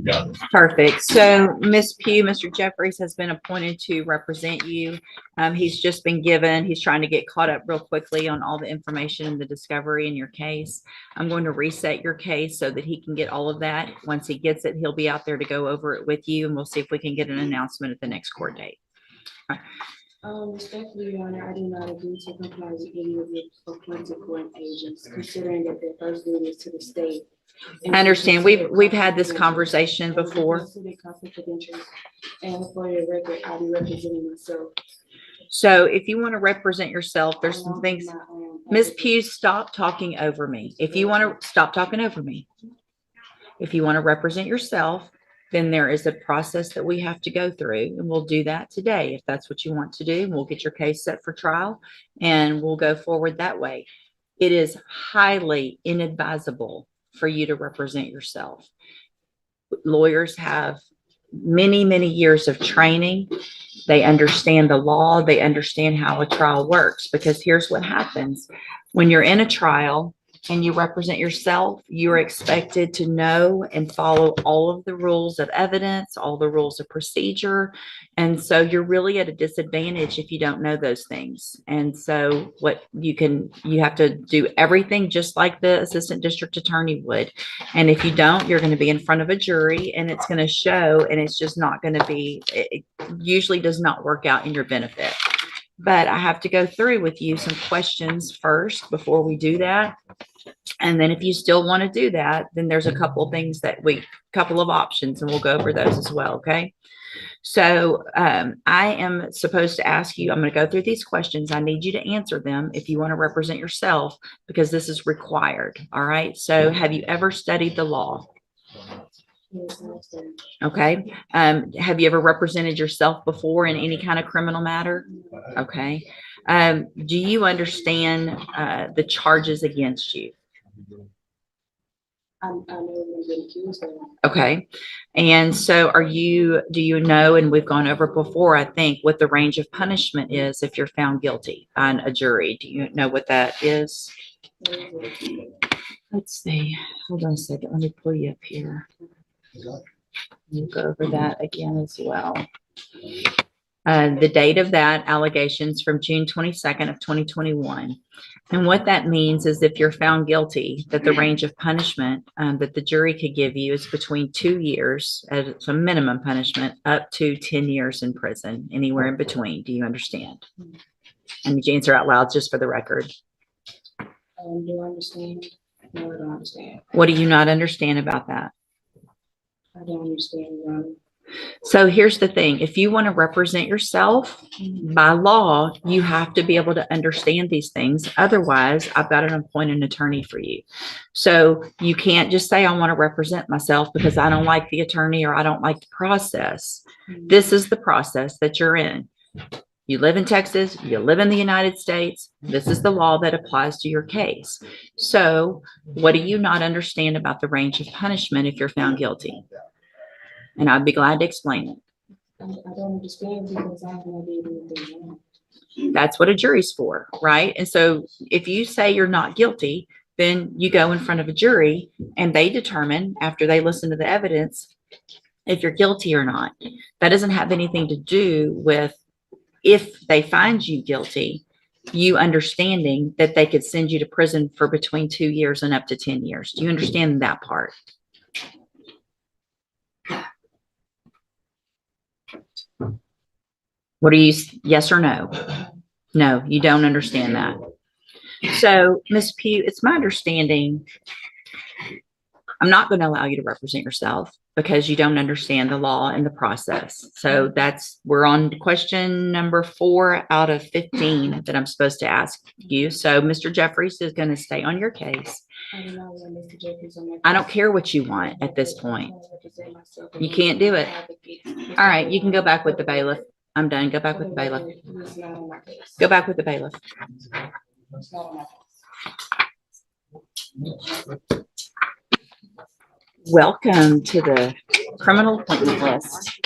got it. Perfect. So, Ms. Pugh, Mr. Jeffries has been appointed to represent you. He's just been given, he's trying to get caught up real quickly on all the information and the discovery in your case. I'm going to reset your case so that he can get all of that. Once he gets it, he'll be out there to go over it with you, and we'll see if we can get an announcement at the next court date. Respectfully, Your Honor, I do not agree to comply with any of the appointed court agents, considering that their first duty is to the state. I understand. We've had this conversation before. And for the record, I'll be representing myself. So if you want to represent yourself, there's some things. Ms. Pugh, stop talking over me. If you want to stop talking over me. If you want to represent yourself, then there is a process that we have to go through, and we'll do that today. If that's what you want to do, we'll get your case set for trial and we'll go forward that way. It is highly inadvisable for you to represent yourself. Lawyers have many, many years of training. They understand the law. They understand how a trial works, because here's what happens. When you're in a trial and you represent yourself, you're expected to know and follow all of the rules of evidence, all the rules of procedure. And so you're really at a disadvantage if you don't know those things. And so you have to do everything just like the assistant district attorney would. And if you don't, you're going to be in front of a jury, and it's going to show, and it's just not going to be, it usually does not work out in your benefit. But I have to go through with you some questions first before we do that. And then if you still want to do that, then there's a couple of things couple of options, and we'll go over those as well. Okay. So I am supposed to ask you, I'm going to go through these questions. I need you to answer them if you want to represent yourself, because this is required. All right. So have you ever studied the law? Okay. Have you ever represented yourself before in any kind of criminal matter? Okay. Do you understand the charges against you? Okay. And so do you know, and we've gone over before, I think, what the range of punishment is if you're found guilty on a jury? Do you know what that is? Let's see. Hold on a second. Let me pull you up here. We'll go over that again as well. The date of that allegations from June 22nd of 2021. And what that means is if you're found guilty, that the range of punishment that the jury could give you is between 2 years as a minimum punishment up to 10 years in prison, anywhere in between. Do you understand? And did you answer out loud just for the record? Do I understand? No, I don't understand. What do you not understand about that? I don't understand. So here's the thing. If you want to represent yourself by law, you have to be able to understand these things. Otherwise, I've got to appoint an attorney for you. So you can't just say, I want to represent myself because I don't like the attorney or I don't like the process. This is the process that you're in. You live in Texas, you live in the United States. This is the law that applies to your case. So what do you not understand about the range of punishment if you're found guilty? And I'd be glad to explain it. I don't understand because I have no idea anything wrong. That's what a jury's for, right? And so if you say you're not guilty, then you go in front of a jury and they determine, after they listen to the evidence, if you're guilty or not. That doesn't have anything to do with if they find you guilty, you understanding that they could send you to prison for between 2 years and up to 10 years. Do you understand that part? What are you, yes or no? No, you don't understand that. So, Ms. Pugh, it's my understanding, I'm not going to allow you to represent yourself because you don't understand the law and the process. So we're on question number 4 out of 15 that I'm supposed to ask you. So Mr. Jeffries is going to stay on your case. I don't care what you want at this point. You can't do it. All right, you can go back with the bailiff. I'm done. Go back with the bailiff. Go back with the bailiff. Welcome to the criminal appointment list.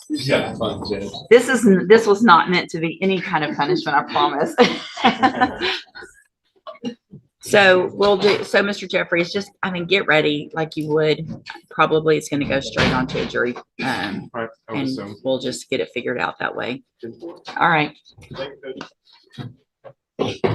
Yeah, fun, Judge. This was not meant to be any kind of punishment, I promise. So so Mr. Jeffries, just, I mean, get ready like you would. Probably it's going to go straight onto a jury. Right, I would And assume. we'll just get it figured out that way. All right. Thank you.